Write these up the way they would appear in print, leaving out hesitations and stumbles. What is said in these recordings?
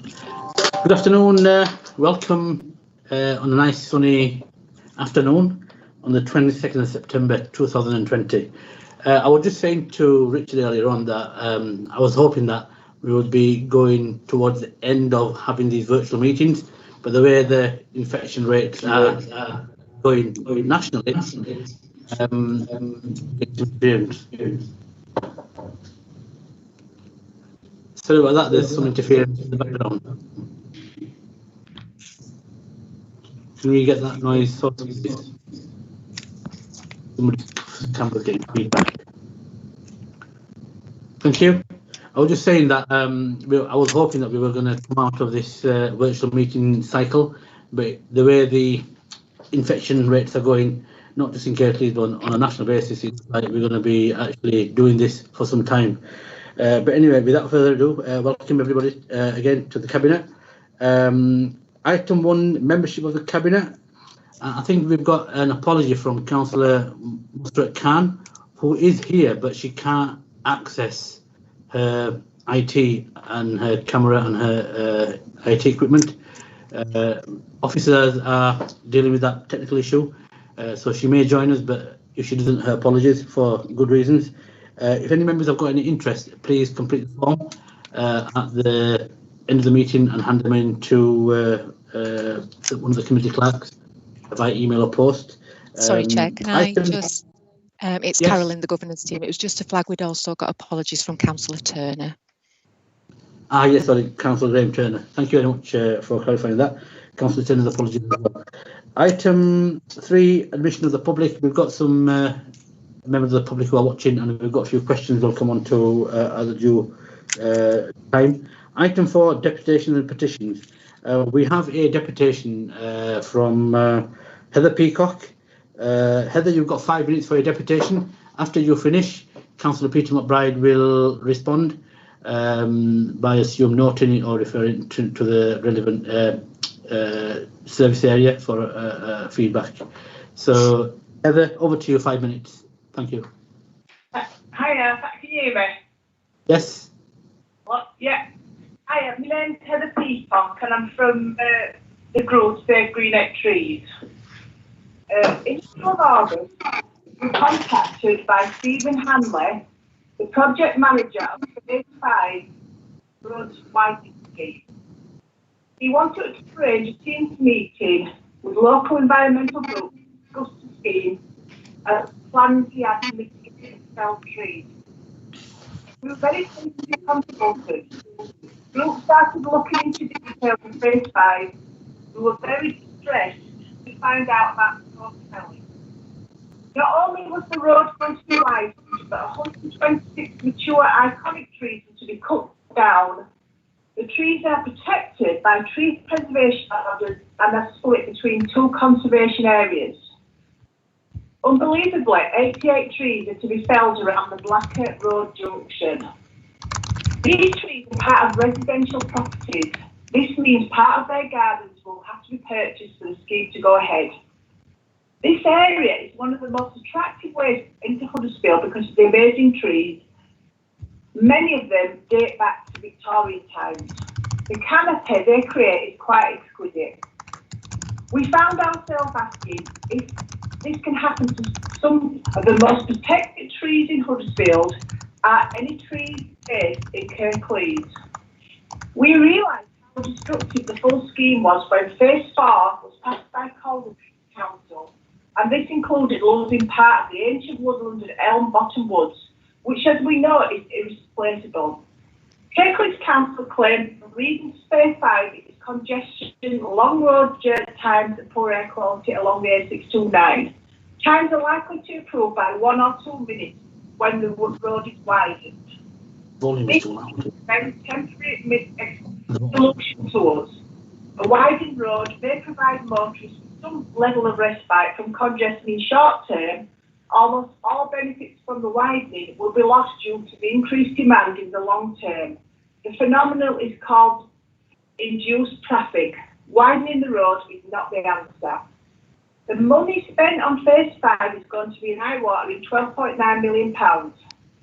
Good afternoon. Welcome on a nice sunny afternoon on the 22nd of September 2020. I was just saying to Richard earlier on that I was hoping that we would be going towards the end of having these virtual meetings, but the way the infection rates are going nationally, sorry about that, there's some interference in the background. Can we get that noise sorted, please? Somebody's camera getting feedback. Thank you. I was just saying that I was hoping that we were going to come out of this virtual meeting cycle, but the way the infection rates are going, not just in Kirklees but on a national basis, it's like we're going to be actually doing this for some time. But anyway, without further ado, welcome everybody again to the Cabinet. Item 1, membership of the Cabinet. I think we've got an apology from Councillor Musrat Khan, who is here, but she can't access her IT and her camera and her IT equipment. Officers are dealing with that technical issue, so she may join us, but if she doesn't, her apologies for good reasons. If any members have got any interest, please complete the form at the end of the meeting and hand them in to one of the committee clerks by email or post. Sorry, Chair, can I just... it's yes. Carol in the governance team. It was just to flag we'd also got apologies from Councillor Turner. Yes, sorry, Councillor Graham Turner. Thank you very much for clarifying that. Councillor Turner's apologies as well. Item 3, admission of the public. We've got some members of the public who are watching, and we've got a few questions we'll come on to at the due time. Item 4, deputations and petitions. We have a deputation from Heather Peacock. Heather, you've got 5 minutes for your deputation. After you finish, Councillor Peter McBride will respond by assume noting it or referring to the relevant service area for feedback. So, Heather, over to you, 5 minutes. Thank you. Hiya, can you hear me? Yes. What? Yeah. Hiya, my name's Heather Peacock and I'm from the group Save Green Egg Trees. In August, we were contacted by Stephen Hanley, the project manager of Phase 5 Road Widening Scheme. He wanted to arrange a team's meeting with local environmental groups to discuss the scheme and plans he had to mitigate felled trees. We were very pleased to be consulted. The group started looking into details of Phase 5. We were very distressed to find out about the road felling. Not only was the road going to be widened, but 126 mature iconic trees were to be cut down. The trees are protected by tree preservation orders and are split between 2 conservation areas. Unbelievably, 88 trees are to be felled around the Blackett Road junction. These trees are part of residential properties. This means part of their gardens will have to be purchased for the scheme to go ahead. This area is one of the most attractive ways into Huddersfield because of the amazing trees. Many of them date back to Victorian times. The canopy they create is quite exquisite. We found ourselves asking if this can happen to some of the most protected trees in Huddersfield. Are any trees based in Kirklees? We realised how destructive the full scheme was when Phase 4 was passed by Calder Council, and this included losing part of the ancient woodland and elm bottom woods, which, as we know, is irreplaceable. Kirklees Council claimed the reason for Phase 5 is congestion, long road journey times and poor air quality along the A629. Times are likely to improve by 1 or 2 minutes when the road is widened. This is a very temporary solution to us. A widened road may provide motorists with some level of respite from congestion in short term. Almost all benefits from the widening will be lost due to the increased demand in the long term. The phenomenon is called induced traffic. Widening the road is not the answer. The money spent on Phase 5 is going to be an eye-watering £12.9 million.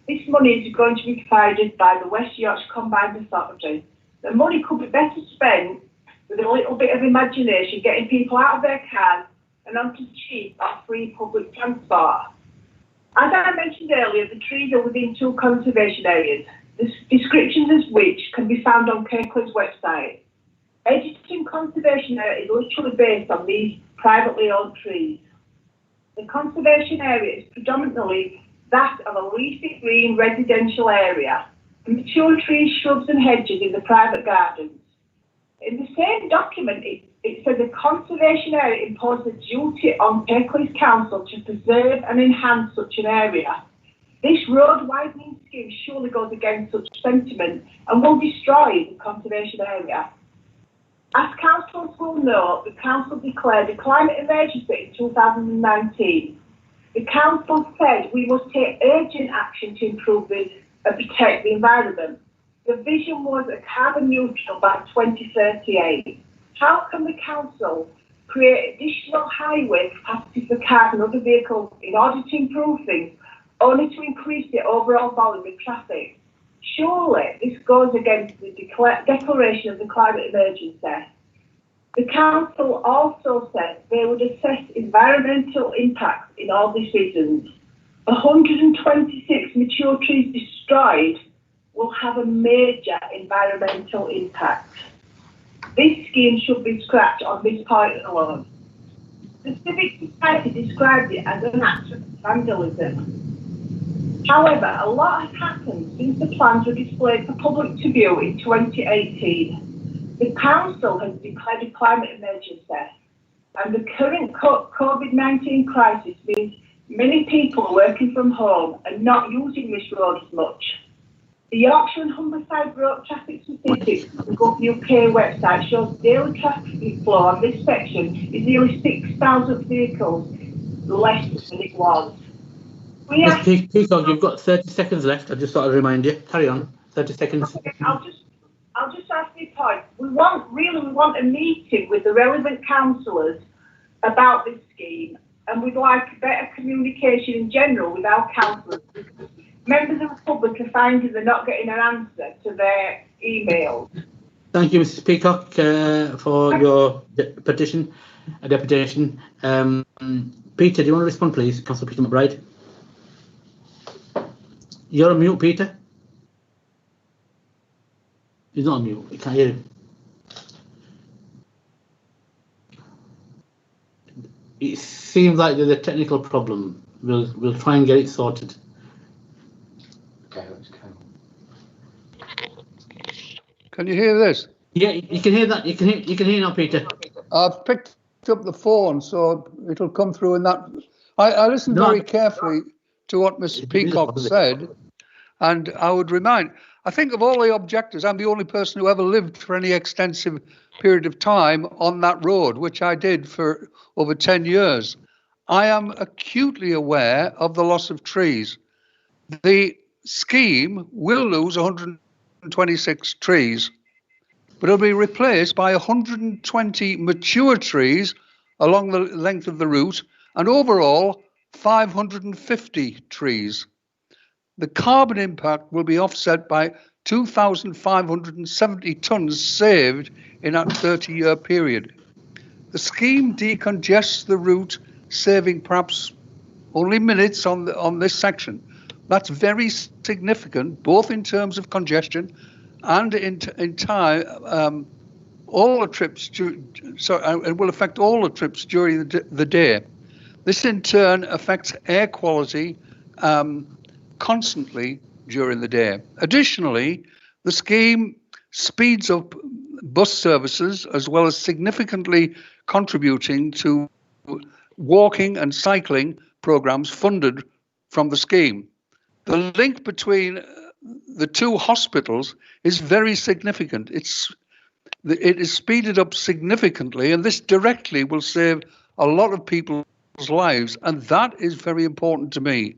This money is going to be provided by the West Yorkshire Combined Authority. The money could be better spent with a little bit of imagination, getting people out of their cars and onto cheap or free public transport. As I mentioned earlier, the trees are within 2 conservation areas, the descriptions of which can be found on Kirklees' website. Edgerton Conservation Area is literally based on these privately owned trees. The conservation area is predominantly that of a leafy green residential area, and mature trees, shrubs and hedges in the private gardens. In the same document, it says the conservation area imposes a duty on Kirklees Council to preserve and enhance such an area. This road widening scheme surely goes against such sentiment and will destroy the conservation area. As councillors will know, the council declared a climate emergency in 2019. The council said we must take urgent action to improve and protect the environment. The vision was a carbon neutral by 2038. How can the council create additional highway capacity for cars and other vehicles in order to improve things, only to increase the overall volume of traffic? Surely this goes against the declaration of the climate emergency. The council also said they would assess environmental impacts in all decisions. 126 mature trees destroyed will have a major environmental impact. This scheme should be scrapped on this point alone. The Civic Society described it as an act of vandalism. However, a lot has happened since the plans were displayed for public to view in 2018. The council has declared a climate emergency, and the current COVID-19 crisis means many people are working from home and not using this road as much. The Yorkshire and Humberside Road traffic statistics on the Gov.uk website shows daily traffic flow on this section is nearly 6,000 vehicles less than it was. Ms. Peacock, you've got 30 seconds left. I just thought I'd remind you. Carry on. 30 seconds. Okay, I'll just ask you a point. We want a meeting with the relevant councillors about this scheme, and we'd like better communication in general with our councillors. Members of the public are finding they're not getting an answer to their emails. Thank you, Mrs. Peacock, for your deputation. Peter, do you want to respond, please? Councillor Peter McBride. You're on mute, Peter. He's not on mute. We can't hear him. It seems like there's a technical problem. We'll try and get it sorted. Can you hear this? Yeah, you can hear that. You can hear now, Peter. I've picked up the phone, so it'll come through in that. I listened very carefully to what Mrs. Peacock said, and I would remind, I think of all the objectors, I'm the only person who ever lived for any extensive period of time on that road, which I did for over 10 years. I am acutely aware of the loss of trees. The scheme will lose 126 trees, but it'll be replaced by 120 mature trees along the length of the route, and overall 550 trees. The carbon impact will be offset by 2,570 tonnes saved in that 30-year period. The scheme decongests the route, saving perhaps only minutes on this section. That's very significant, both in terms of congestion and in time. All the trips, it will affect all the trips during the day. This in turn affects air quality constantly during the day. Additionally, the scheme speeds up bus services as well as significantly contributing to walking and cycling programs funded from the scheme. The link between the two hospitals is very significant. It is speeded up significantly, and this directly will save a lot of people's lives, and that is very important to me.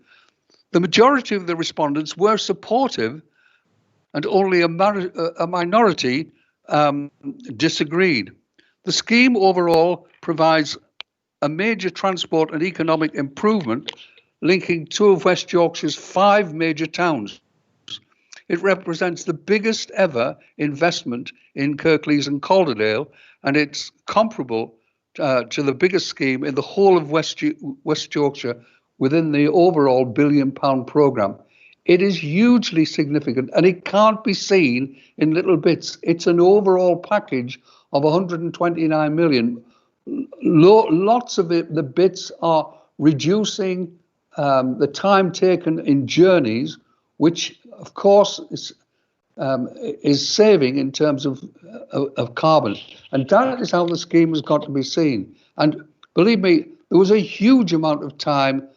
The majority of the respondents were supportive, and only a minority disagreed. The scheme overall provides a major transport and economic improvement, linking two of West Yorkshire's 5 major towns. it represents the biggest ever investment in Kirklees and Calderdale, and it's comparable to the biggest scheme in the whole of West Yorkshire within the overall £1 billion programme. It is hugely significant, and it can't be seen in little bits. It's an overall package of 129 million. Lots of it, the bits are reducing the time taken in journeys, which of course is saving in terms of carbon. And that is how the scheme has got to be seen. And believe me, there was a huge amount of time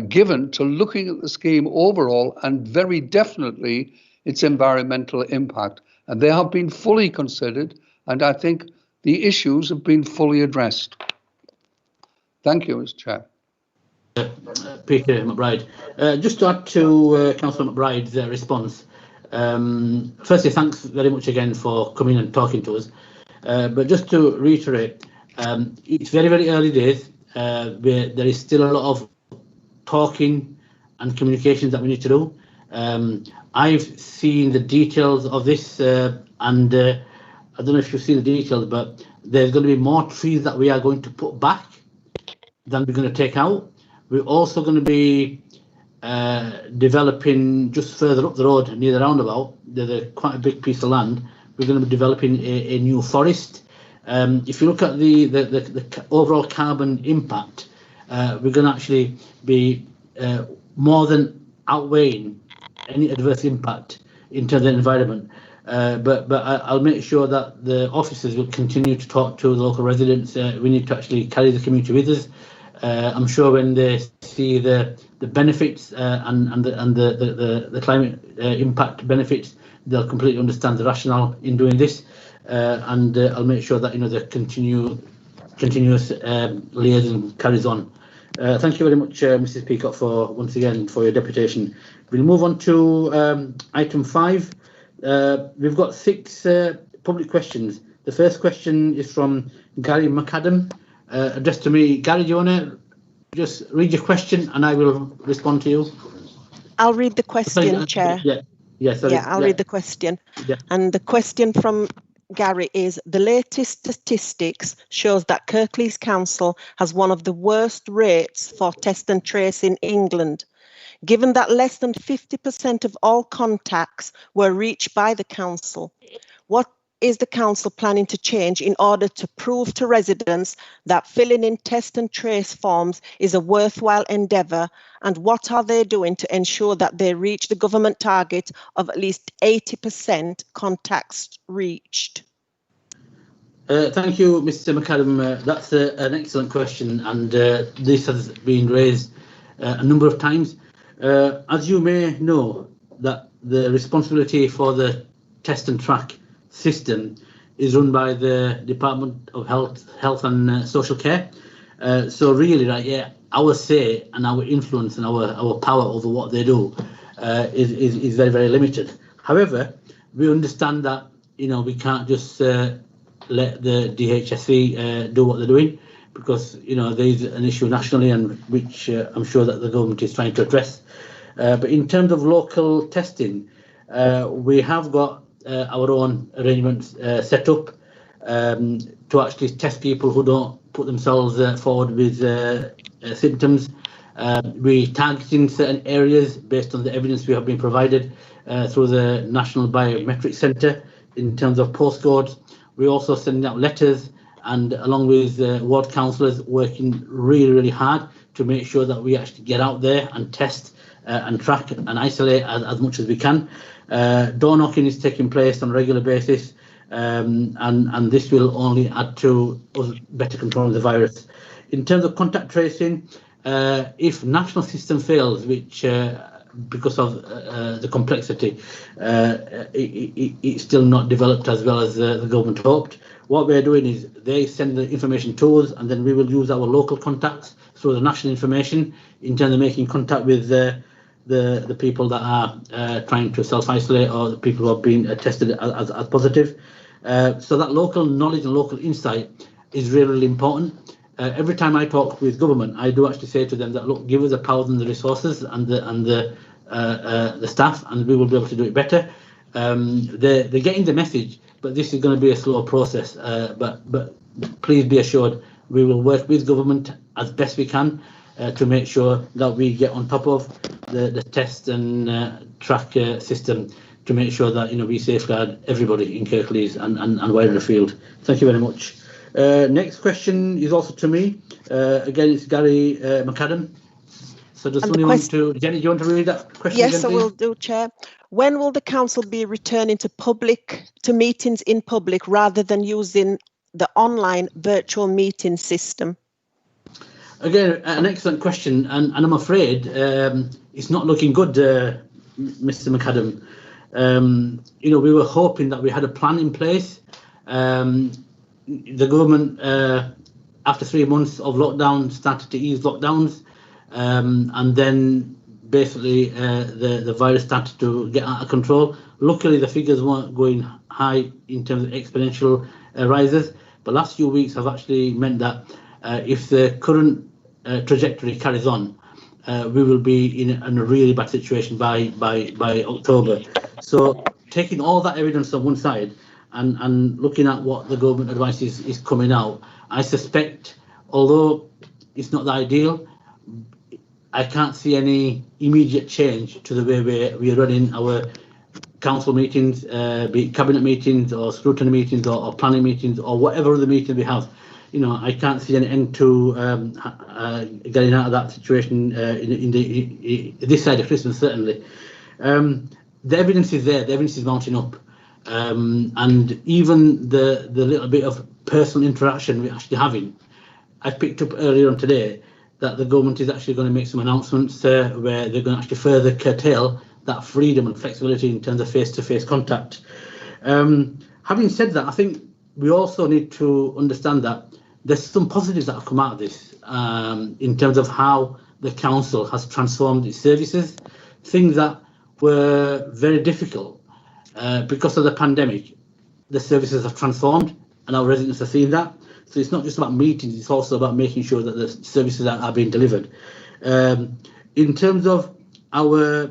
given to looking at the scheme overall, and very definitely its environmental impact. And they have been fully considered, and I think the issues have been fully addressed. Thank you, Mr. Chair. Peter McBride. Just to add to Councillor McBride's response, firstly, thanks very much again for coming and talking to us. But just to reiterate, it's very, very early days. There is still a lot of talking and communications that we need to do. I've seen the details of this, and I don't know if you've seen the details, but there's going to be more trees that we are going to put back than we're going to take out. We're also going to be developing just further up the road near the roundabout. There's quite a big piece of land. We're going to be developing a new forest. If you look at the overall carbon impact, we're going to actually be more than outweighing any adverse impact in terms of the environment. But I'll make sure that the officers will continue to talk to the local residents. We need to actually carry the community with us. I'm sure when they see the benefits and the climate impact benefits, they'll completely understand the rationale in doing this. And I'll make sure that the continuous liaison carries on. Thank you very much, Mrs. Peacock, for once again for your deputation. We'll move on to item 5. We've got 6 public questions. The first question is from Gary McAdam, addressed to me. Gary, do you want to just read your question and I will respond to you? I'll read the question, Chair. I'll read the question. Yeah. And the question from Gary is, the latest statistics shows that Kirklees Council has one of the worst rates for test and trace in England. Given that less than 50% of all contacts were reached by the council, what is the council planning to change in order to prove to residents that filling in test and trace forms is a worthwhile endeavour, and what are they doing to ensure that they reach the government target of at least 80% contacts reached? Thank you, Mr. McAdam. That's an excellent question, and this has been raised a number of times. As you may know, that the responsibility for the test and track system is run by the Department of Health and Social Care. So really, our say and our influence and our power over what they do is very, very limited. However, we understand that we can't just let the DHSC do what they're doing, because there's an issue nationally, and which I'm sure that the government is trying to address. But in terms of local testing, we have got our own arrangements set up to actually test people who don't put themselves forward with symptoms. We target in certain areas based on the evidence we have been provided through the National Biometric Centre in terms of postcodes. We're also sending out letters, and along with ward councillors, working really, really hard to make sure that we actually get out there and test and track and isolate as much as we can. Door knocking is taking place on a regular basis, and this will only add to us better controlling the virus. In terms of contact tracing, if national system fails, which because of the complexity, it's still not developed as well as the government hoped. What we're doing is they send the information to us, and then we will use our local contacts through the national information in terms of making contact with the people that are trying to self-isolate, or the people who have been tested as positive. So that local knowledge and local insight is really, really important. Every time I talk with government, I do actually say to them that, look, give us the powers and the resources and the the staff, and we will be able to do it better. They're getting the message, but this is going to be a slow process. But please be assured, we will work with government as best we can to make sure that we get on top of the test and track system to make sure that we safeguard everybody in Kirklees and wider afield. Thank you very much. Next question is also to me. Again, it's Gary McAdam. So does somebody want to, Jenny, do you want to read that question? Yes, again, I will do, Chair. When will the council be returning to meetings in public rather than using the online virtual meeting system? Again, an excellent question, and I'm afraid it's not looking good, Mr. McAdam. We were hoping that we had a plan in place. The government, after 3 months of lockdown, started to ease lockdowns, and then basically the virus started to get out of control. Luckily, the figures weren't going high in terms of exponential rises, but last few weeks have actually meant that if the current trajectory carries on, we will be in a really bad situation by October. So taking all that evidence on one side and looking at what the government advice is coming out, I suspect, although it's not the ideal, I can't see any immediate change to the way we're running our council meetings, be it cabinet meetings or scrutiny meetings or planning meetings or whatever other meeting we have. I can't see an end to getting out of that situation in this side of Christmas, certainly. The evidence is there, the evidence is mounting up. And even the little bit of personal interaction we're actually having, I picked up earlier on today that the government is actually going to make some announcements where they're going to actually further curtail that freedom and flexibility in terms of face-to-face contact. Having said that, I think we also need to understand that there's some positives that have come out of this in terms of how the council has transformed its services, things that were very difficult because of the pandemic. The services have transformed and our residents are seeing that. So it's not just about meetings, it's also about making sure that the services are being delivered. In terms of our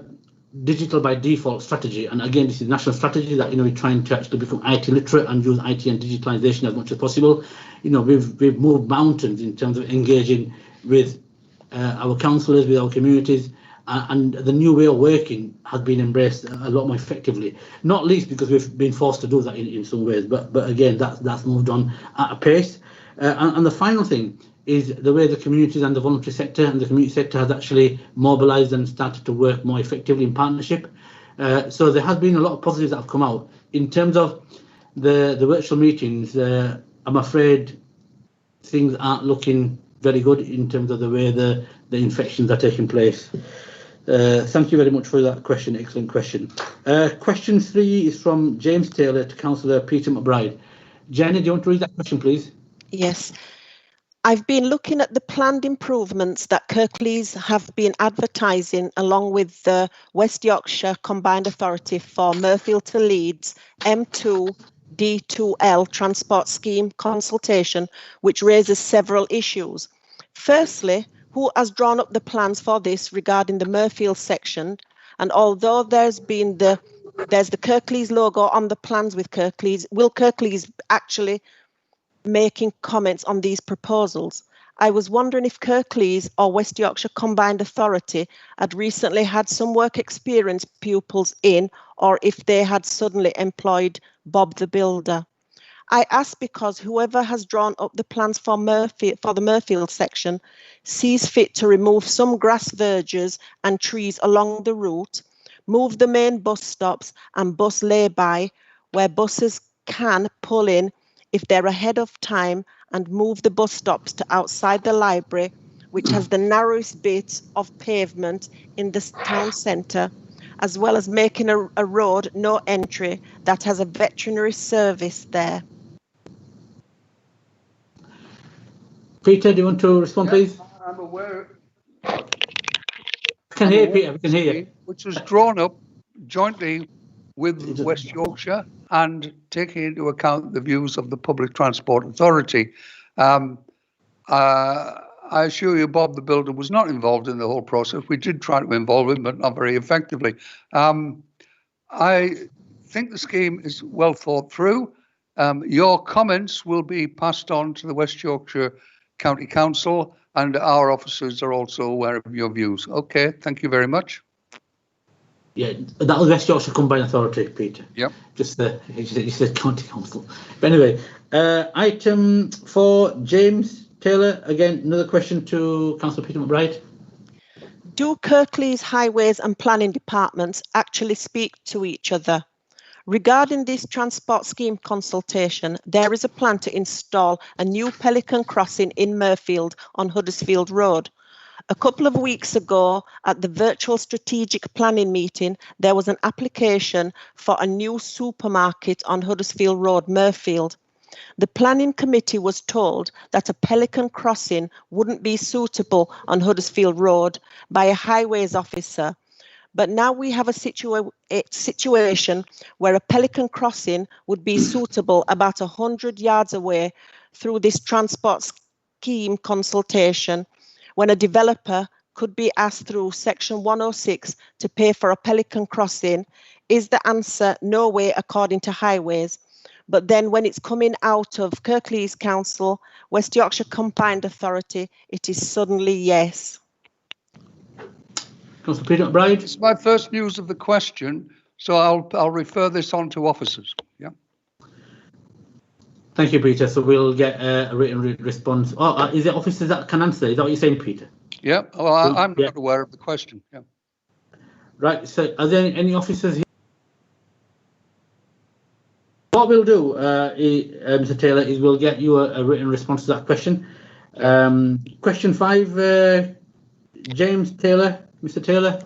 digital by default strategy, and again, this is a national strategy that we're trying to actually become IT literate and use IT and digitalization as much as possible. We've moved mountains in terms of engaging with our councillors, with our communities, and the new way of working has been embraced a lot more effectively. Not least because we've been forced to do that in some ways, but again, that's moved on at a pace. And the final thing is the way the communities and the voluntary sector and the community sector has actually mobilised and started to work more effectively in partnership. So there has been a lot of positives that have come out. In terms of the virtual meetings, I'm afraid things aren't looking very good in terms of the way the infections are taking place. Thank you very much for that question, excellent question. Question 3 is from James Taylor to Councillor Peter McBride. Jenny, do you want to read that question, please? Yes. I've been looking at the planned improvements that Kirklees have been advertising along with the West Yorkshire Combined Authority for Mirfield to Leeds M2 D2L transport scheme consultation, which raises several issues. Firstly, who has drawn up the plans for this regarding the Mirfield section? And although there's the Kirklees logo on the plans with Kirklees, will Kirklees actually making comments on these proposals? I was wondering if Kirklees or West Yorkshire Combined Authority had recently had some work experience pupils in, or if they had suddenly employed Bob the Builder. I ask because whoever has drawn up the plans for the Mirfield section sees fit to remove some grass verges and trees along the route, move the main bus stops and bus lay-by where buses can pull in if they're ahead of time, and move the bus stops to outside the library, which has the narrowest bit of pavement in the town centre, as well as making a road no entry that has a veterinary service there. Peter, do you want to respond, please? I'm aware. I can hear you, Peter, we can hear you. Which was drawn up jointly with West Yorkshire and taking into account the views of the Public Transport Authority. I I assure you, Bob, the builder, was not involved in the whole process. We did try to involve him, but not very effectively. I think the scheme is well thought through. Your comments will be passed on to the West Yorkshire County Council, and our officers are also aware of your views. Okay, thank you very much. Yeah, that was West Yorkshire Combined Authority, Peter. Yep. Just you said County Council. But anyway, item 4, James Taylor. Again, another question to Councillor Peter McBride. Do Kirklees Highways and Planning Departments actually speak to each other? Regarding this transport scheme consultation, there is a plan to install a new Pelican crossing in Murfield on Huddersfield Road. A couple of weeks ago, at the virtual strategic planning meeting, there was an application for a new supermarket on Huddersfield Road, Murfield. The planning committee was told that a Pelican crossing wouldn't be suitable on Huddersfield Road by a highways officer. But now we have a situation where a Pelican crossing would be suitable about 100 yards away through this transport scheme consultation, when a developer could be asked through Section 106 to pay for a Pelican crossing. Is the answer no way according to highways? But then when it's coming out of Kirklees Council, West Yorkshire Combined Authority, it is suddenly yes. Councillor Peter McBride. It's my first news of the question, so I'll refer this on to officers. Yeah. Thank you, Peter. So we'll get a written response. Oh, is it officers that can answer? Is that what you're saying, Peter? Yeah. Well, I'm not aware of the question. Yeah. Right. So are there any officers here? What we'll do, Mr. Taylor, is we'll get you a written response to that question. Question 5, James Taylor. Mr. Taylor,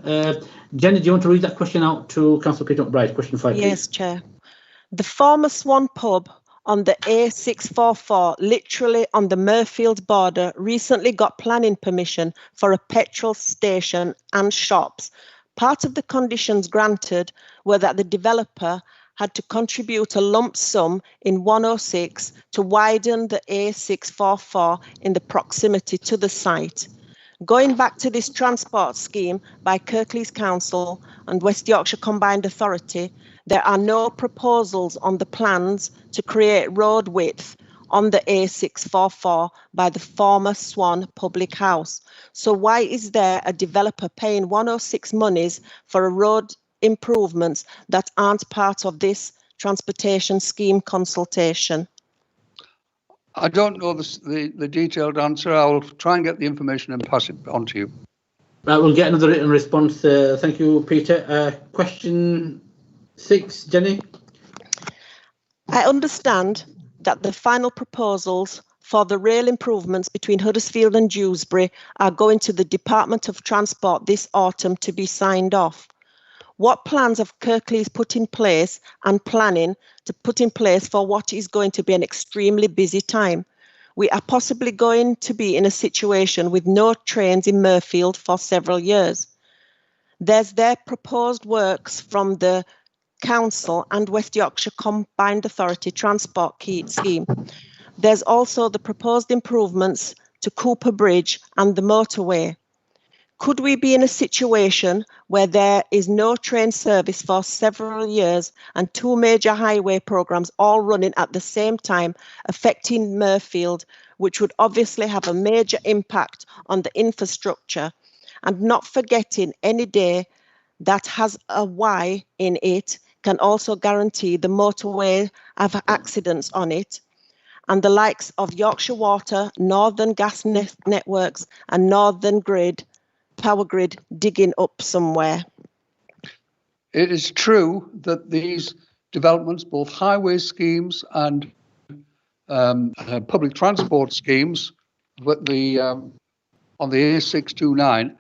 Jenny, do you want to read that question out to Councillor Peter McBride? Question 5, please. Yes, Chair. The former Swan pub on the A644, literally on the Murfield border, recently got planning permission for a petrol station and shops. Part of the conditions granted were that the developer had to contribute a lump sum in 106 to widen the A644 in the proximity to the site. Going back to this transport scheme by Kirklees Council and West Yorkshire Combined Authority, there are no proposals on the plans to create road width on the A644 by the former Swan Public House. So why is there a developer paying 106 monies for a road improvements that aren't part of this transportation scheme consultation? I don't know the detailed answer. I'll try and get the information and pass it on to you. Right, we'll get another written response. Thank you, Peter. Question 6, Jenny. I understand that the final proposals for the rail improvements between Huddersfield and Dewsbury are going to the Department of Transport this autumn to be signed off. What plans have Kirklees put in place and planning to put in place for what is going to be an extremely busy time? We are possibly going to be in a situation with no trains in Murfield for several years. There's their proposed works from the Council and West Yorkshire Combined Authority Transport Scheme. There's also the proposed improvements to Cooper Bridge and the motorway. Could we be in a situation where there is no train service for several years and 2 major highway programmes all running at the same time, affecting Murfield, which would obviously have a major impact on the infrastructure, and not forgetting any day that has a Y in it can also guarantee the motorway have accidents on it, and the likes of Yorkshire Water, Northern Gas Networks and Northern Grid, Power Grid digging up somewhere. It is true that these developments, both highway schemes and public transport schemes, but on the A629,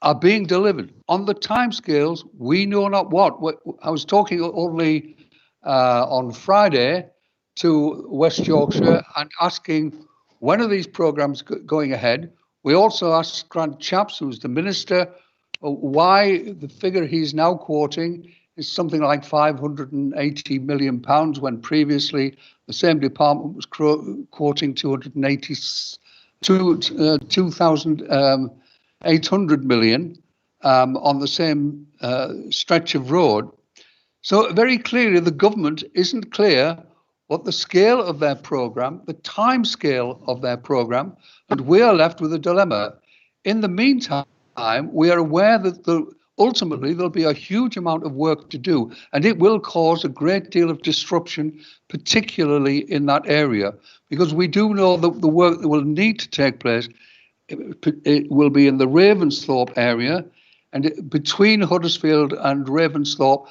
are being delivered on the timescales we know not what. I was talking only on Friday to West Yorkshire and asking when are these programmes going ahead. We also asked Grant Shapps, who's the minister, why the figure he's now quoting is something like £580 million, when previously the same department was quoting 280 2,800 million on the same stretch of road. So very clearly, the government isn't clear what the scale of their programme, the time scale of their programme, and we are left with a dilemma. In the meantime, we are aware that ultimately there'll be a huge amount of work to do, and it will cause a great deal of disruption, particularly in that area, because we do know that the work that will need to take place, it will be in the Ravensthorpe area, and between Huddersfield and Ravensthorpe,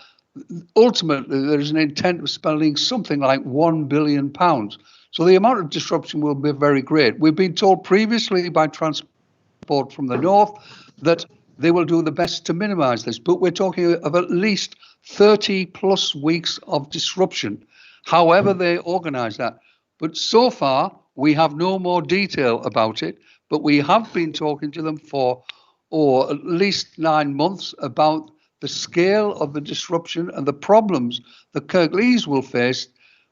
ultimately there is an intent of spending something like £1 billion. So the amount of disruption will be very great. We've been told previously by Transport from the North that they will do the best to minimise this, but we're talking of at least 30 plus weeks of disruption, however they organise that. But so far, we have no more detail about it, but we have been talking to them for at least 9 months about the scale of the disruption and the problems that Kirklees will face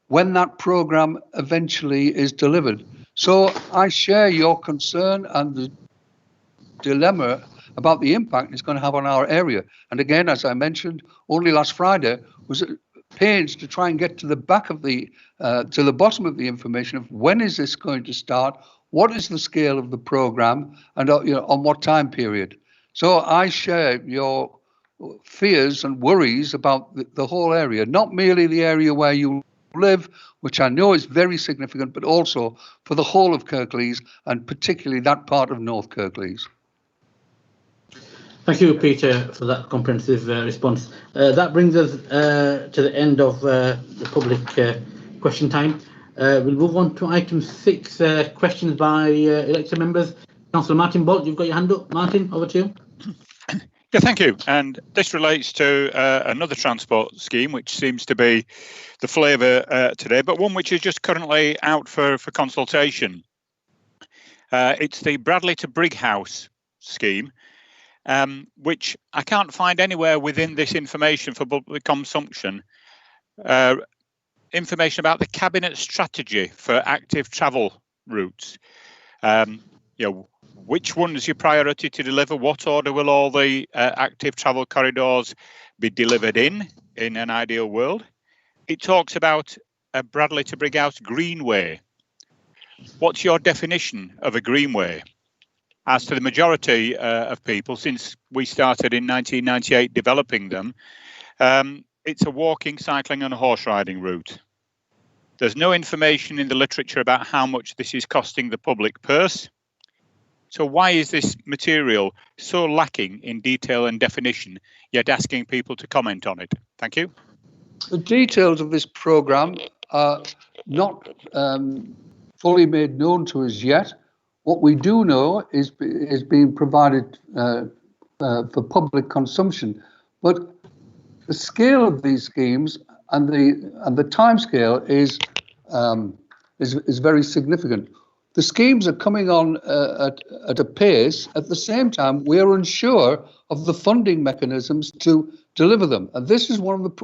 when that programme eventually is delivered. So I share your concern and the dilemma about the impact it's going to have on our area. And again, as I mentioned, only last Friday was at pains to try and get to the back of the to the bottom of the information of when is this going to start, what is the scale of the programme, and on what time period. So I share your fears and worries about the whole area, not merely the area where you live, which I know is very significant, but also for the whole of Kirklees and particularly that part of North Kirklees. Thank you, Peter, for that comprehensive response. That brings us to the end of the public question time. We'll move on to item 6, questions by elected members. Councillor Martin Bolt, you've got your hand up. Martin, over to you. Yeah, thank you. And this relates to another transport scheme, which seems to be the flavour today, but one which is just currently out for consultation. It's the Bradley to Brighouse scheme, which I can't find anywhere within this information for public consumption. Information about the Cabinet strategy for active travel routes. Which one is your priority to deliver? What order will all the active travel corridors be delivered in an ideal world? It talks about a Bradley to Brighouse Greenway. What's your definition of a greenway? As to the majority of people, since we started in 1998 developing them, it's a walking, cycling and horse riding route. There's no information in the literature about how much this is costing the public purse. So why is this material so lacking in detail and definition, yet asking people to comment on it? Thank you. The details of this programme are not fully made known to us yet. What we do know is being provided for public consumption, but the scale of these schemes and the time scale is very significant. The schemes are coming on at a pace. At the same time, we are unsure of the funding mechanisms to deliver them, and this is one of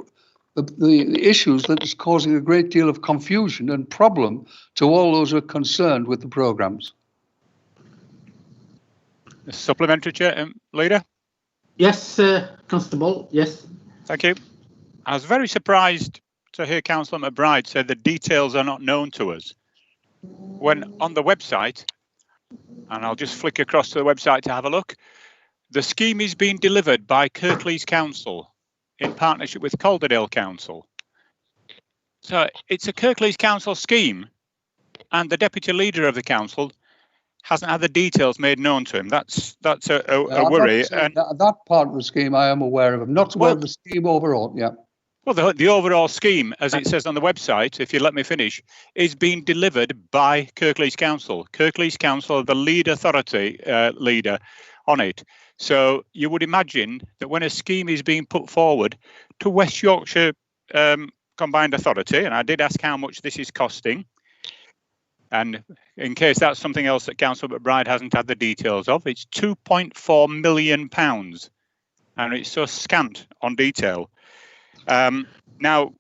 the issues that is causing a great deal of confusion and problem to all those who are concerned with the programmes. Supplementary, Chair, Leader? Yes, Constable Bolt, yes. Thank you. I was very surprised to hear Councillor McBride say the details are not known to us. When on the website, and I'll just flick across to the website to have a look, the scheme is being delivered by Kirklees Council in partnership with Calderdale Council. So it's a Kirklees Council scheme, and the deputy leader of the council hasn't had the details made known to him. That's a worry. And that part of the scheme I am aware of. I'm not aware of the scheme overall. Yeah. Well, the overall scheme, as it says on the website, if you let me finish, is being delivered by Kirklees Council. Kirklees Council, the lead authority leader on it. So you would imagine that when a scheme is being put forward to West Yorkshire Combined Authority, and I did ask how much this is costing, and in case that's something else that Councillor McBride hasn't had the details of, it's £2.4 million, and it's so scant on detail. Now,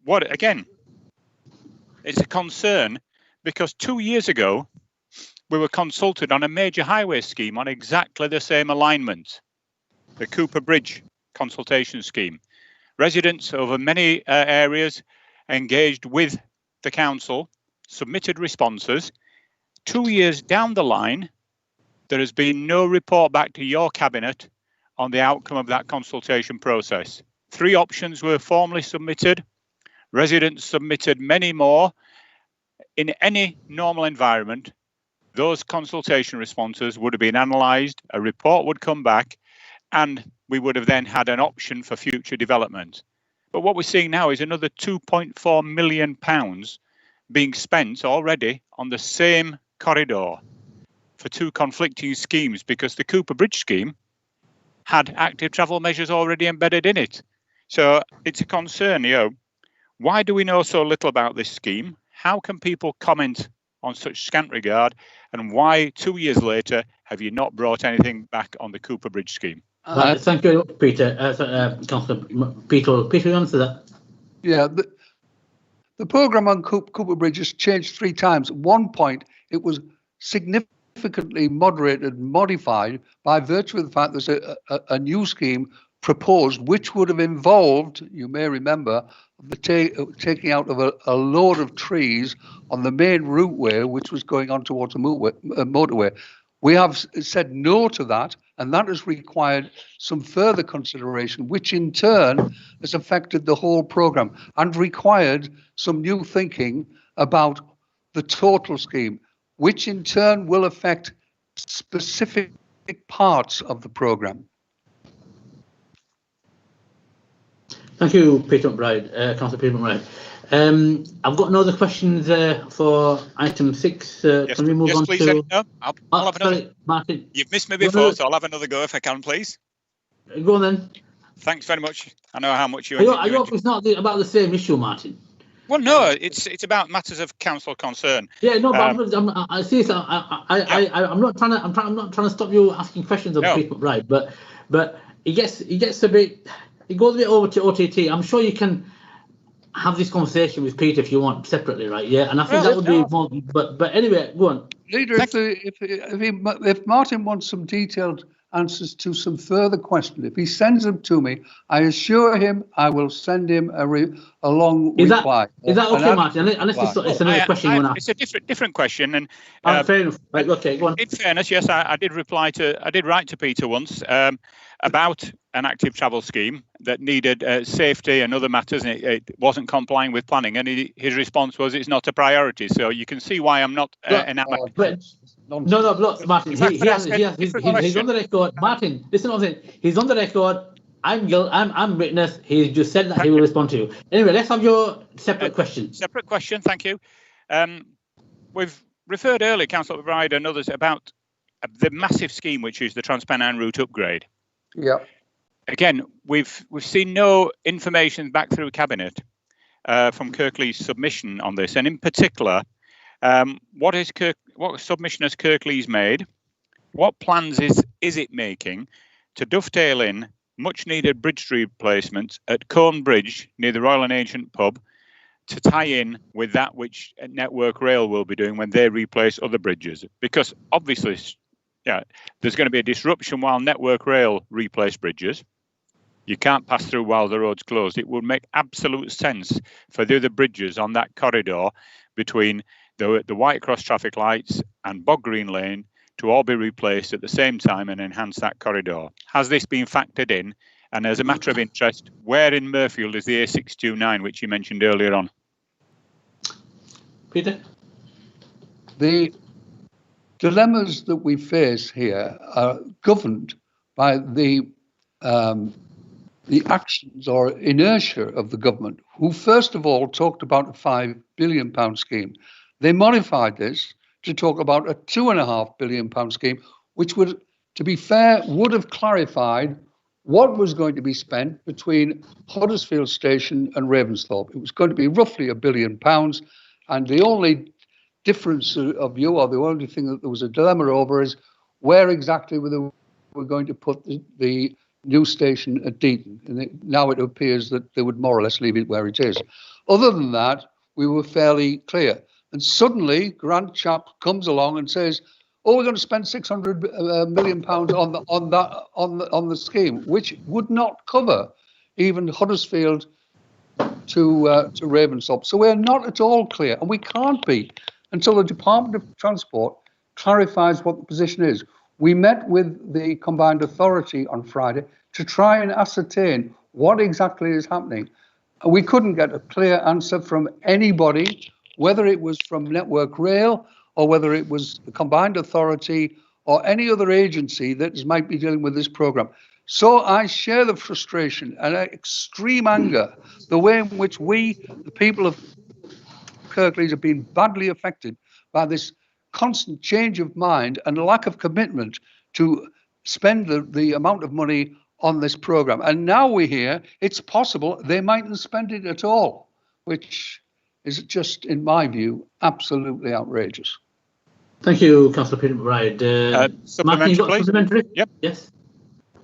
it's a concern because 2 years ago, we were consulted on a major highway scheme on exactly the same alignment, the Cooper Bridge consultation scheme. Residents over many areas engaged with the council, submitted responses. 2 years down the line, there has been no report back to your cabinet on the outcome of that consultation process. 3 options were formally submitted. Residents submitted many more. In any normal environment, those consultation responses would have been analysed, a report would come back, and we would have then had an option for future development. But what we're seeing now is another £2.4 million being spent already on the same corridor for 2 conflicting schemes, because the Cooper Bridge scheme had active travel measures already embedded in it. So it's a concern, why do we know so little about this scheme? How can people comment on such scant regard? And why 2 years later have you not brought anything back on the Cooper Bridge scheme? Thank you, Peter. Councillor Peter, you answer that? Yeah, the programme on Cooper Bridge has changed 3 times. At one point, it was significantly moderated and modified by virtue of the fact there's a new scheme proposed, which would have involved, you may remember, the taking out of a load of trees on the main routeway, which was going on towards the motorway. We have said no to that, and that has required some further consideration, which in turn has affected the whole programme and required some new thinking about the total scheme, which in turn will affect specific parts of the programme. Thank you, Peter McBride, Councillor Peter McBride. I've got no other questions for item 6. Can we move on please, to? No, I'll have another. Sorry, Martin. You've missed me before, so I'll have another go if I can, please. Go on then. Thanks very much. I know how much you. I hope it's not about the same issue, Martin. Well, no, it's about matters of council concern. Yeah, no, but I'm not trying to stop you asking questions of Peter McBride, but it gets a bit. It goes a bit over to OTT. I'm sure you can have this conversation with Peter if you want separately, right? Yeah, and I think that would be more. But anyway, go on. Leader, if Martin wants some detailed answers to some further questions, if he sends them to me, I assure him I will send him a long reply. Is that okay, Martin? Unless it's another question you want to ask. It's a different question, and fair enough. Right, okay, go on. In fairness, yes, I did write to Peter once about an active travel scheme that needed safety and other matters, and it wasn't complying with planning, and his response was, "It's not a priority." So you can see why I'm not enamored. No, look, Martin, he's on the record. Martin, listen to what I'm saying. He's on the record. I'm witness. He's just said that he will respond to you. Anyway, let's have your separate question. Separate question, thank you. We've referred earlier, Councillor McBride and others, about the massive scheme, which is the Transpennine route upgrade. Yeah. Again, we've seen no information back through Cabinet from Kirklees' submission on this, and in particular, what submission has Kirklees made? What plans is it making to dovetail in much needed bridge replacement at Colne Bridge near the Royal and Ancient pub to tie in with that which Network Rail will be doing when they replace other bridges? Because obviously, there's going to be a disruption while Network Rail replace bridges. You can't pass through while the road's closed. It would make absolute sense for the other bridges on that corridor between the White Cross traffic lights and Bog Green Lane to all be replaced at the same time and enhance that corridor. Has this been factored in? And as a matter of interest, where in Murfield is the A629, which you mentioned earlier on? Peter? The dilemmas that we face here are governed by the actions or inertia of the government, who first of all talked about a £5 billion scheme. They modified this to talk about a £2.5 billion scheme, which would, to be fair, would have clarified what was going to be spent between Huddersfield Station and Ravensthorpe. It was going to be roughly £1 billion, and the only difference of view, or the only thing that there was a dilemma over, is where exactly we're going to put the new station at Deaton. And now it appears that they would more or less leave it where it is. Other than that, we were fairly clear. And suddenly, Grant Chap comes along and says, oh, we're going to spend £600 million on the scheme, which would not cover even Huddersfield to Ravensthorpe. So we're not at all clear, and we can't be until the Department of Transport clarifies what the position is. We met with the Combined Authority on Friday to try and ascertain what exactly is happening. We couldn't get a clear answer from anybody, whether it was from Network Rail or whether it was the Combined Authority or any other agency that might be dealing with this programme. So I share the frustration and extreme anger, the way in which we, the people of Kirklees, have been badly affected by this constant change of mind and lack of commitment to spend the amount of money on this programme. And now we hear it's possible they mightn't spend it at all, which is just, in my view, absolutely outrageous. Thank you, Councillor Peter McBride. Martin, you got supplementary? Yep. Yes.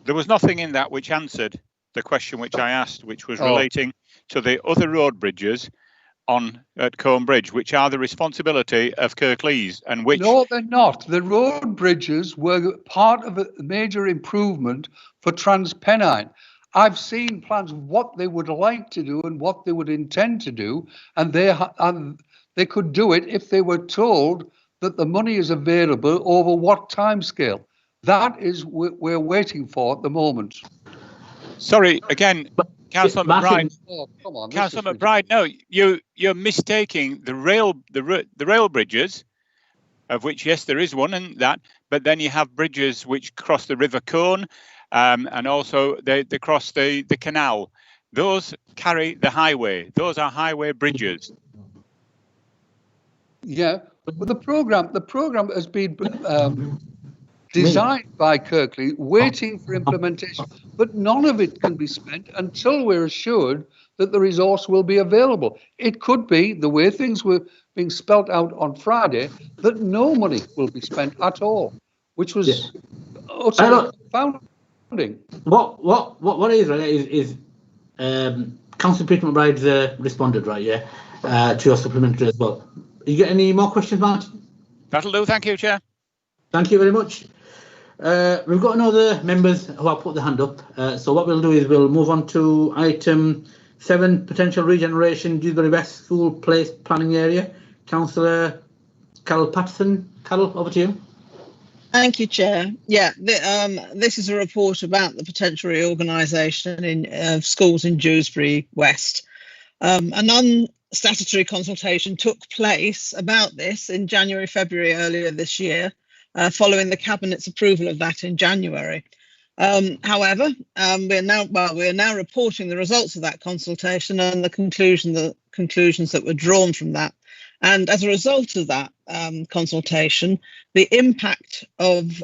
There was nothing in that which answered the question which I asked, which was relating to the other road bridges at Combe Bridge, which are the responsibility of Kirklees, and which... No, they're not. The road bridges were part of a major improvement for TransPennine. I've seen plans of what they would like to do and what they would intend to do, and they could do it if they were told that the money is available over what timescale. That is what we're waiting for at the moment. Sorry, again, Councillor McBride. Oh, come on, Councillor McBride, no, you're mistaking the rail bridges, of which, yes, there is one and that, but then you have bridges which cross the River Colne, and also they cross the canal. Those carry the highway. Those are highway bridges. Yeah, but the program has been designed by Kirklees, waiting for implementation, but none of it can be spent until we're assured that the resource will be available. It could be, the way things were being spelt out on Friday, that no money will be spent at all, which was utterly confounding. What is Councillor Peter McBride's responded, right? Yeah, to your supplementary as well. You get any more questions, Martin? That'll do. Thank you, Chair. Thank you very much. We've got no other members who have put their hand up. So what we'll do is we'll move on to item 7, potential regeneration Dewsbury West School Place planning area. Councillor Carol Patterson. Carol, over to you. Thank you, Chair. Yeah, this is a report about the potential reorganisation of schools in Dewsbury West. A non-statutory consultation took place about this in January, February earlier this year, following the Cabinet's approval of that in January. However, we're now reporting the results of that consultation and the conclusions that were drawn from that. And as a result of that consultation, the impact of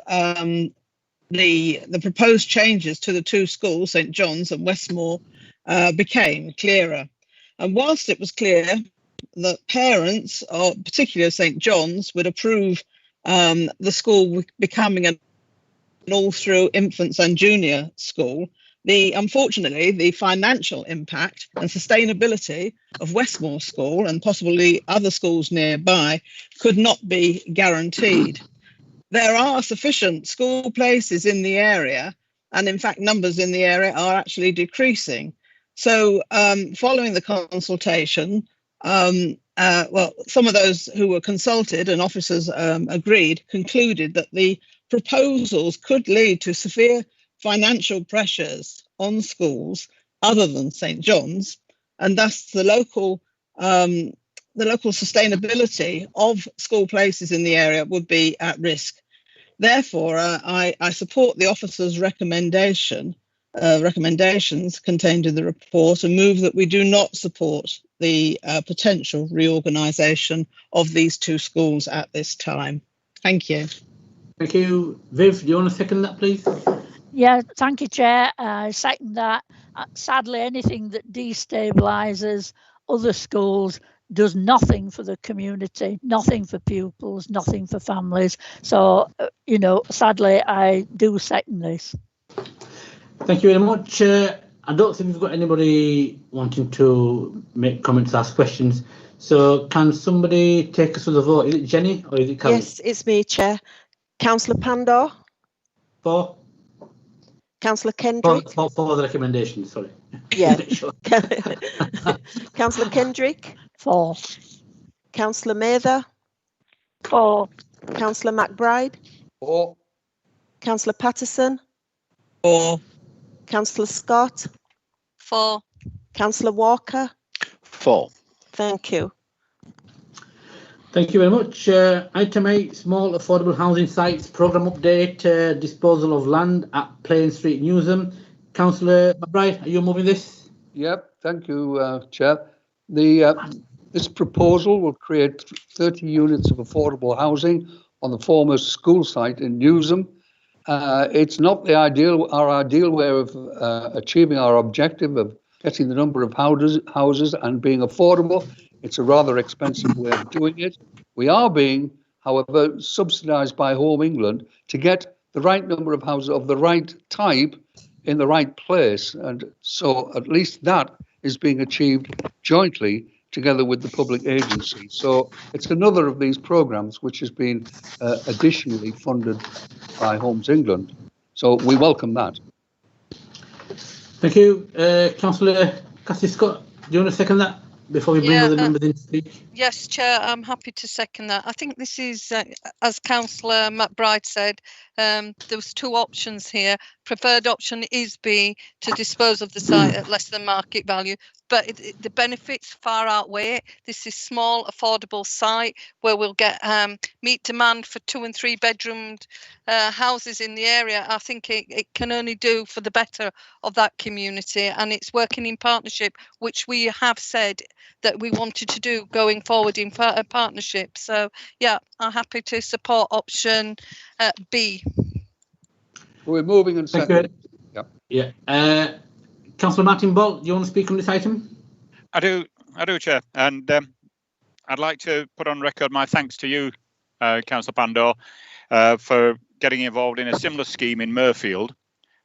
the proposed changes to the two schools, St John's and Westmoor, became clearer. And whilst it was clear that parents, particularly of St John's, would approve the school becoming an all-through infants and junior school, unfortunately, the financial impact and sustainability of Westmoor School and possibly other schools nearby could not be guaranteed. There are sufficient school places in the area, and in fact, numbers in the area are actually decreasing. So following the consultation, some of those who were consulted and officers agreed, concluded that the proposals could lead to severe financial pressures on schools other than St John's, and thus the local sustainability of school places in the area would be at risk. Therefore, I support the officers' recommendations contained in the report and move that we do not support the potential reorganisation of these two schools at this time. Thank you. Thank you. Viv, do you want to second that, please? Yeah, thank you, Chair. I second that. Sadly, anything that destabilises other schools does nothing for the community, nothing for pupils, nothing for families. So, sadly, I do second this. Thank you very much. I don't think we've got anybody wanting to make comments, ask questions. So can somebody take us to the vote? Is it Jenny or is it Carol? Yes, it's me, Chair. Councillor Pandor, For? Councillor Kendrick. For the recommendation, sorry. Yeah. Sure. Councillor Kendrick, For. Councillor Mather, For. Councillor McBride, For. Councillor Patterson, For. Councillor Scott, For. Councillor Walker. For. Thank you. Thank you very much. Item 8, small affordable housing sites programme update, disposal of land at Plain Street, Newsham. Councillor McBride, are you moving this? Yep, thank you, Chair. This proposal will create 30 units of affordable housing on the former school site in Newsham. It's not our ideal way of achieving our objective of getting the number of houses and being affordable. It's a rather expensive way of doing it. We are being, however, subsidised by Home England to get the right number of houses of the right type in the right place. And so at least that is being achieved jointly together with the public agency. So it's another of these programmes which has been additionally funded by Homes England. So we welcome that. Thank you. Councillor Cassie Scott, do you want to second that before we bring other members in to speak? Yes, Chair, I'm happy to second that. I think this is, as Councillor McBride said, there was two options here. Preferred option is B, to dispose of the site at less than market value, but the benefits far outweigh it. This is small, affordable site where we'll get meet demand for 2 and 3 bedroomed houses in the area. I think it can only do for the better of that community, and it's working in partnership, which we have said that we wanted to do going forward in partnership. So yeah, I'm happy to support option B. We're moving and seconding. Yeah. Councillor Martin Bolt, do you want to speak on this item? I do, Chair, and I'd like to put on record my thanks to you, Councillor Pandor, for getting involved in a similar scheme in Murfield,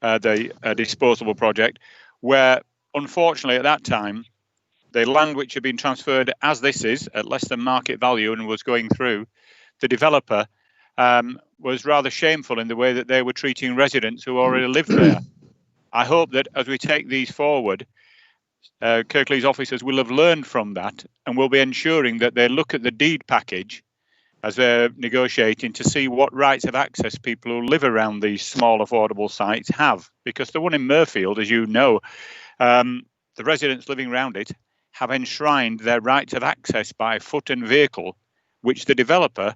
the disposable project, where unfortunately at that time the land which had been transferred as this is at less than market value and was going through, the developer was rather shameful in the way that they were treating residents who already lived there. I hope that as we take these forward, Kirklees officers will have learned from that and will be ensuring that they look at the deed package as they're negotiating to see what rights of access people who live around these small affordable sites have. Because the one in Murfield, as you know, the residents living around it have enshrined their rights of access by foot and vehicle, which the developer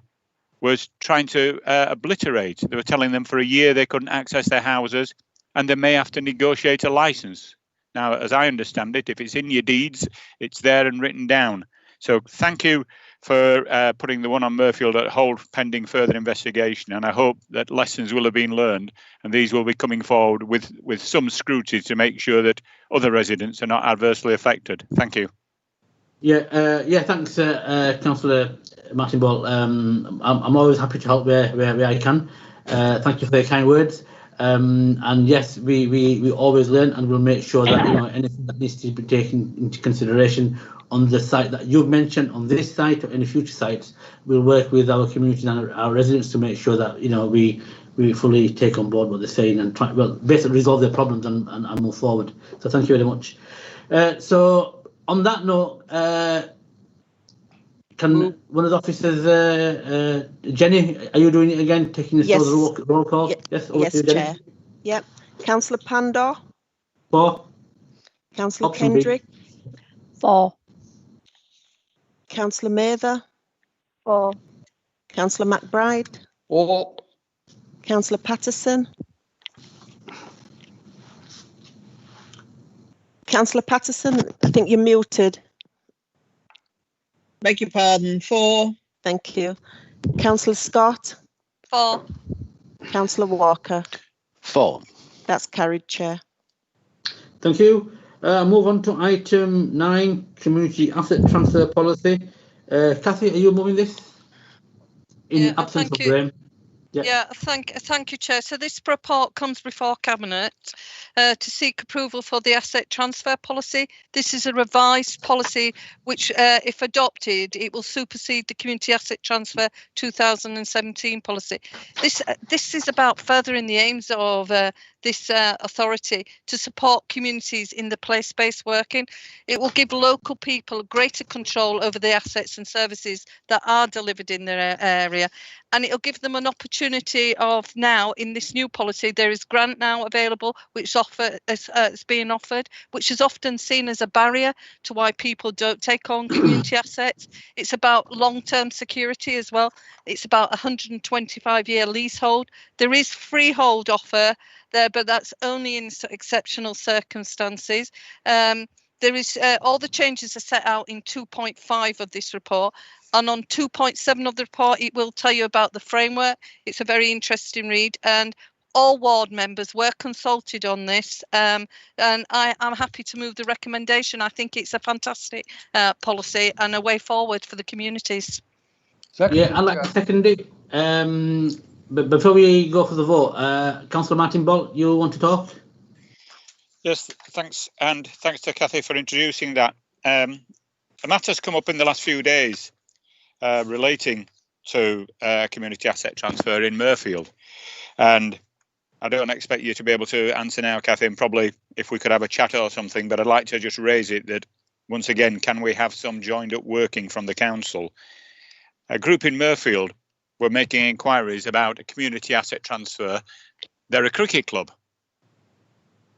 was trying to obliterate. They were telling them for a year they couldn't access their houses and they may have to negotiate a license. Now, as I understand it, if it's in your deeds, it's there and written down. So thank you for putting the one on Murfield at hold pending further investigation. And I hope that lessons will have been learned and these will be coming forward with some scrutiny to make sure that other residents are not adversely affected. Thank you. Yeah, thanks, Councillor Martin Ball. I'm always happy to help where I can. Thank you for the kind words. And yes, we always learn, and we'll make sure that anything that needs to be taken into consideration on the site that you've mentioned, on this site or any future sites, we'll work with our community and our residents to make sure that we fully take on board what they're saying and try basically resolve their problems and move forward. So thank you very much. So on that note, can one of the officers, Jenny, are you doing it again, taking us through the roll call? Yes, yes, to you, Chair. Jenny. Yep. Councillor Pandor. For. Councillor Option B. Kendrick. For. Councillor Mather. For. Councillor McBride. For. Councillor Patterson. Councillor Patterson, I think you're muted. Beg your pardon. For. Thank you. Councillor Scott. For. Councillor Walker. For. That's carried, Chair. Thank you. Move on to item 9, community asset transfer policy. Kathy, are you moving this? In absence of Graham. Yeah, thank you, Chair. So this report comes before Cabinet to seek approval for the asset transfer policy. This is a revised policy which, if adopted, it will supersede the Community Asset Transfer 2017 policy. This is about furthering the aims of this authority to support communities in the place-based working. It will give local people greater control over the assets and services that are delivered in their area, and it'll give them an opportunity of now, in this new policy, there is grant now available, which is being offered, which is often seen as a barrier to why people don't take on community assets. It's about long-term security as well. It's about 125-year leasehold. There is freehold offer there, but that's only in exceptional circumstances. There is all the changes are set out in 2.5 of this report, and on 2.7 of the report it will tell you about the framework. It's a very interesting read, and all ward members were consulted on this, and I'm happy to move the recommendation. I think it's a fantastic policy and a way forward for the communities. Yeah, I'd like to second it. But before we go for the vote, Councillor Martin Ball, you want to talk? Yes, thanks, and thanks to Cathy for introducing that. A matter's come up in the last few days relating to community asset transfer in Murfield, and I don't expect you to be able to answer now, Cathy, and probably if we could have a chat or something, but I'd like to just raise it that, once again, can we have some joined up working from the council? A group in Murfield were making inquiries about a community asset transfer. They're a cricket club.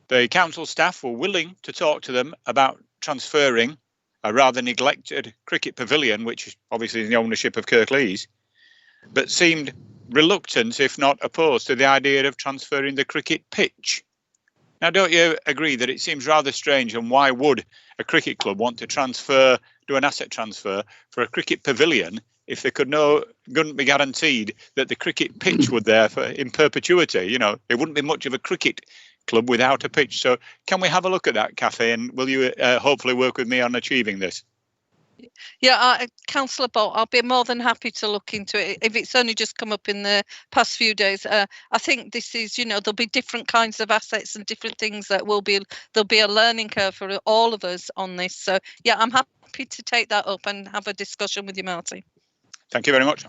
The council staff were willing to talk to them about transferring a rather neglected cricket pavilion, which obviously is in the ownership of Kirklees, but seemed reluctant, if not opposed, to the idea of transferring the cricket pitch. Now, don't you agree that it seems rather strange, and why would a cricket club want to do an asset transfer for a cricket pavilion if they couldn't be guaranteed that the cricket pitch would there in perpetuity? You know, it wouldn't be much of a cricket club without a pitch. So can we have a look at that, Cathy, and will you hopefully work with me on achieving this? Yeah, Councillor Bolt, I'll be more than happy to look into it. If it's only just come up in the past few days, I think this is, there'll be different kinds of assets and different things that there'll be a learning curve for all of us on this. So yeah, I'm happy to take that up and have a discussion with you, Marty. Thank you very much.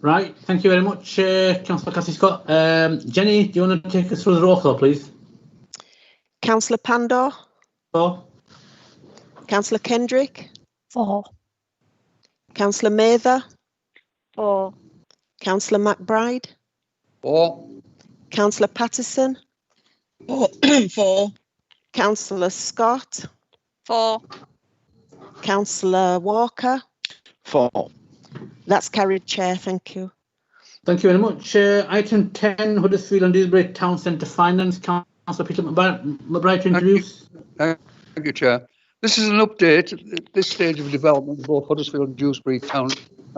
Right, thank you very much, Councillor Cassie Scott. Jenny, do you want to take us through the roll call, please? Councillor Pandor. 4. Councillor Kendrick. 4. Councillor Mather. 4. Councillor McBride. 4. Councillor Patterson. 4. Councillor Scott. 4. Councillor Walker. 4. That's carried, Chair. Thank you. Thank you very much. Item 10, Huddersfield and Dewsbury Town Centre Finance. Councillor Peter McBride to introduce. Thank you, Chair. This is an update at this stage of development of both Huddersfield and Dewsbury Town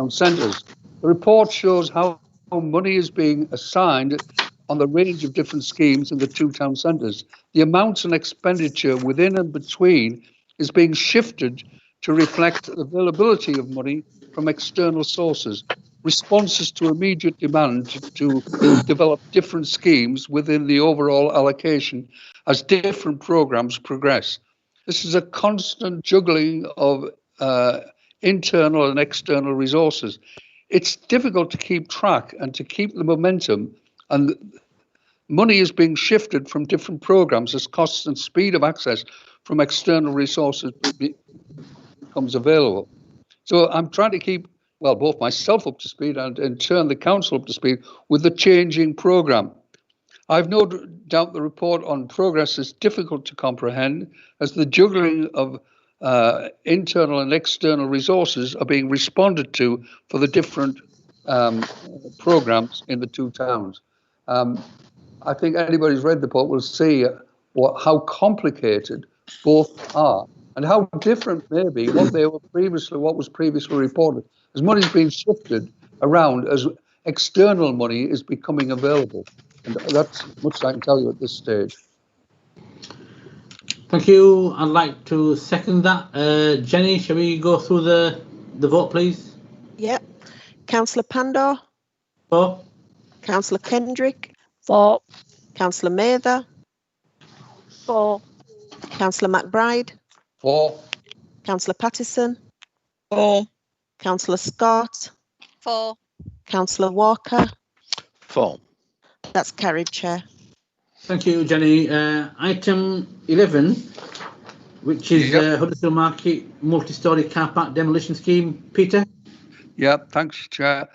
Centres. The report shows how money is being assigned on the range of different schemes in the two town centres. The amounts and expenditure within and between is being shifted to reflect availability of money from external sources, responses to immediate demand to develop different schemes within the overall allocation as different programmes progress. This is a constant juggling of internal and external resources. It's difficult to keep track and to keep the momentum, and money is being shifted from different programmes as costs and speed of access from external resources becomes available. So I'm trying to keep, well, both myself up to speed and in turn the council up to speed with the changing programme. I've no doubt the report on progress is difficult to comprehend as the juggling of internal and external resources are being responded to for the different programmes in the two towns. I think anybody who's read the report will see how complicated both are and how different maybe what was previously reported. As money's been shifted around as external money is becoming available. And that's much I can tell you at this stage. Thank you. I'd like to second that. Jenny, shall we go through the vote, please? Yep. Councillor Pandor, 4, Councillor Kendrick, 4, Councillor Mather, 4, Councillor McBride, 4, Councillor Pattison, 4, Councillor Scott, 4, Councillor Walker. 4. That's carried, Chair. Thank you, Jenny. Item 11, which is Huddersfield Market multi-storey car park demolition scheme. Peter? Yeah, thanks, Chair.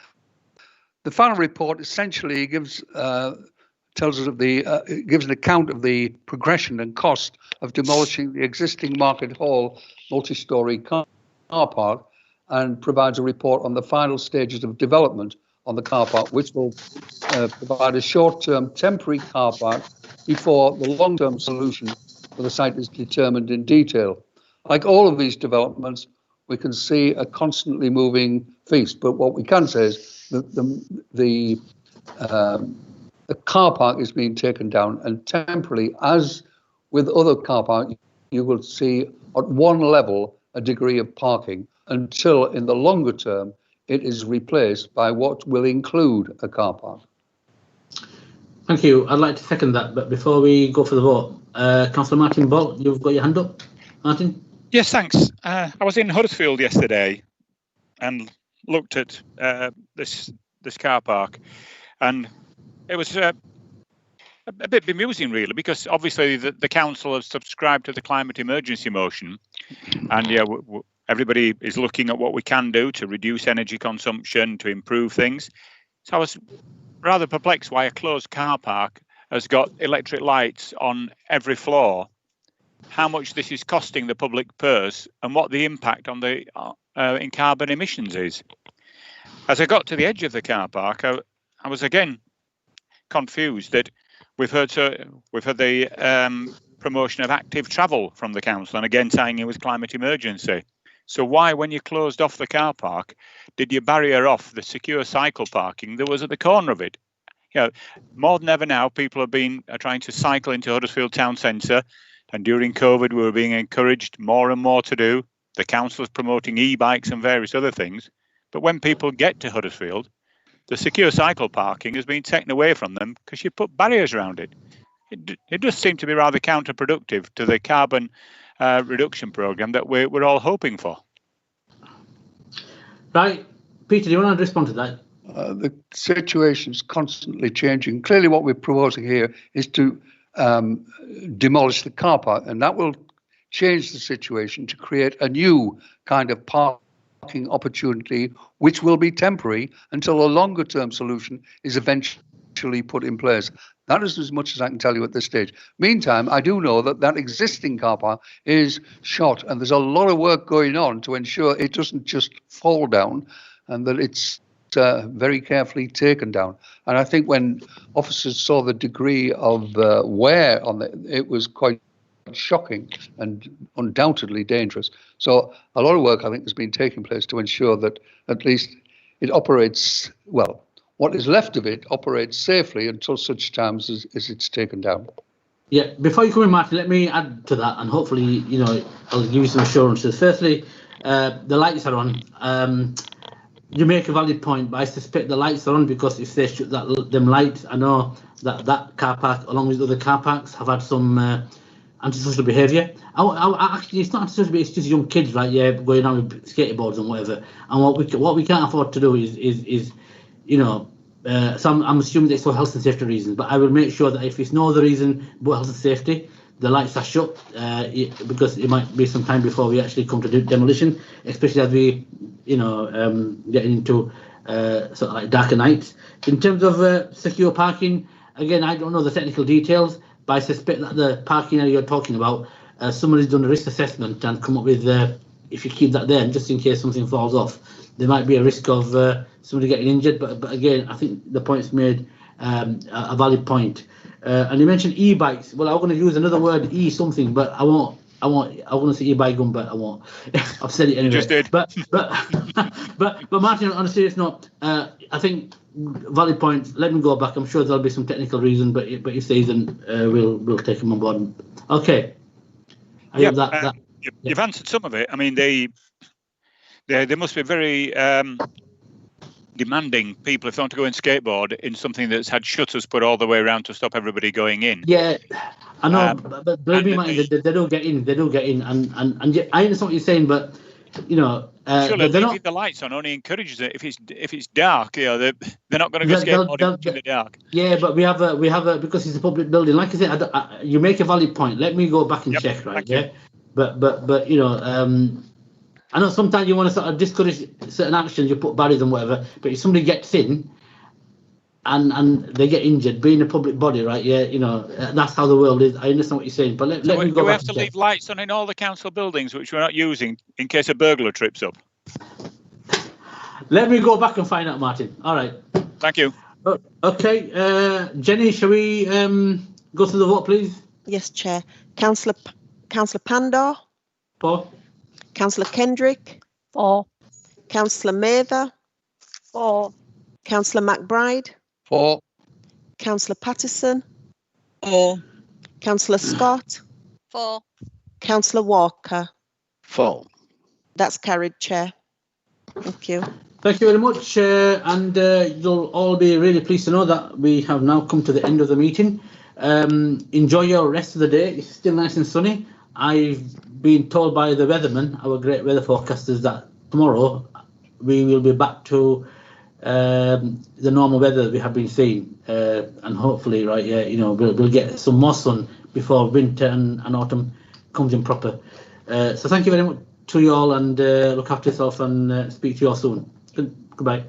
The final report essentially gives tells us of the gives an account of the progression and cost of demolishing the existing Market Hall multi-storey car park, and provides a report on the final stages of development on the car park, which will provide a short-term temporary car park before the long-term solution for the site is determined in detail. Like all of these developments, we can see a constantly moving feast, but what we can say is that the car park is being taken down, and temporarily, as with other car parks, you will see at one level a degree of parking until in the longer term it is replaced by what will include a car park. Thank you. I'd like to second that, but before we go for the vote, Councillor Martin Bolt, you've got your hand up. Martin? Yes, thanks. I was in Huddersfield yesterday and looked at this car park, and it was a bit bemusing, really, because obviously the council has subscribed to the climate emergency motion, and yeah, everybody is looking at what we can do to reduce energy consumption, to improve things. So I was rather perplexed why a closed car park has got electric lights on every floor, how much this is costing the public purse, and what the impact on the in carbon emissions is. As I got to the edge of the car park, I was again confused that we've heard the promotion of active travel from the council, and again tying in with climate emergency. So why, when you closed off the car park, did you barrier off the secure cycle parking that was at the corner of it? You know, more than ever now, people are trying to cycle into Huddersfield town centre, and during COVID, we were being encouraged more and more to do. The council is promoting e-bikes and various other things. But when people get to Huddersfield, the secure cycle parking has been taken away from them because you put barriers around it. It does seem to be rather counterproductive to the carbon reduction programme that we're all hoping for. Right. Peter, do you want to respond to that? The situation is constantly changing. Clearly, what we're proposing here is to demolish the car park, and that will change the situation to create a new kind of parking opportunity, which will be temporary until a longer term solution is eventually put in place. That is as much as I can tell you at this stage. Meantime, I do know that existing car park is shot, and there's a lot of work going on to ensure it doesn't just fall down, and that it's very carefully taken down. And I think when officers saw the degree of wear on it was quite shocking and undoubtedly dangerous. So a lot of work, I think, has been taking place to ensure that at least it operates well. What is left of it operates safely until such times as it's taken down. Yeah, before you come in, Martin, let me add to that, and hopefully, you know, I'll give you some assurances. Firstly, the lights are on. You make a valid point, but I suspect the lights are on because if they shut them lights, I know that car park, along with other car parks, have had some antisocial behaviour. Actually, it's not antisocial, it's just young kids, right? Yeah, going on with skateboards and whatever. And what we can't afford to do is you know, so I'm assuming it's for health and safety reasons, but I will make sure that if it's no other reason but health and safety, the lights are shut, because it might be some time before we actually come to do demolition, especially as we, you know, get into sort of like darker nights. In terms of secure parking, again, I don't know the technical details, but I suspect that the parking area you're talking about, somebody's done a risk assessment and come up with, if you keep that there, and just in case something falls off, there might be a risk of somebody getting injured. But again, I think the point's made a valid point. And you mentioned e-bikes. Well, I'm going to use another word, something, but I won't. I want to say e-bike gun, but I won't. I've said it anyway. Just did. But Martin, on a serious note, I think valid point. Let me go back. I'm sure there'll be some technical reason, but if there isn't, we'll take them on board. Okay. You've answered some of it. I mean, they must be very demanding people, if they want to go and skateboard, in something that's had shutters put all the way around to stop everybody going in. Yeah, I know, but believe me, and Martin, they don't get in. They don't get in, and yeah, I understand what you're saying, but you know, surely they're leaving not. the lights on only encourages it. If it's dark, you know, they're not going to go skateboarding in the dark. Yeah, but we have a because it's a public building. Like I said, you make a valid point. Let me go back and check, right? Yeah, but you know, I know sometimes you want to sort of discourage certain actions. You put barriers and whatever, but if somebody gets in and they get injured, being a public body, right? Yeah, you know, that's how the world is. I understand what you're saying, but let me go back. Do we have to leave lights on in all the council buildings which we're not using in case a burglar trips up? Let me go back and find out, Martin. All right. Thank you. Okay, Jenny, shall we go to the vote, please? Yes, Chair. Councillor Pandor. For. Councillor Kendrick. For. Councillor Mather. For. Councillor McBride. For. Councillor Patterson. For. Councillor Scott. For. Councillor Walker. For. That's carried, Chair. Thank you. Thank you very much, and you'll all be really pleased to know that we have now come to the end of the meeting. Enjoy your rest of the day. It's still nice and sunny. I've been told by the weatherman, our great weather forecasters, that tomorrow we will be back to the normal weather that we have been seeing, and hopefully, right, yeah, you know, we'll get some more sun before winter and autumn comes in proper. So thank you very much to you all, and look after yourself, and speak to you all soon. Goodbye.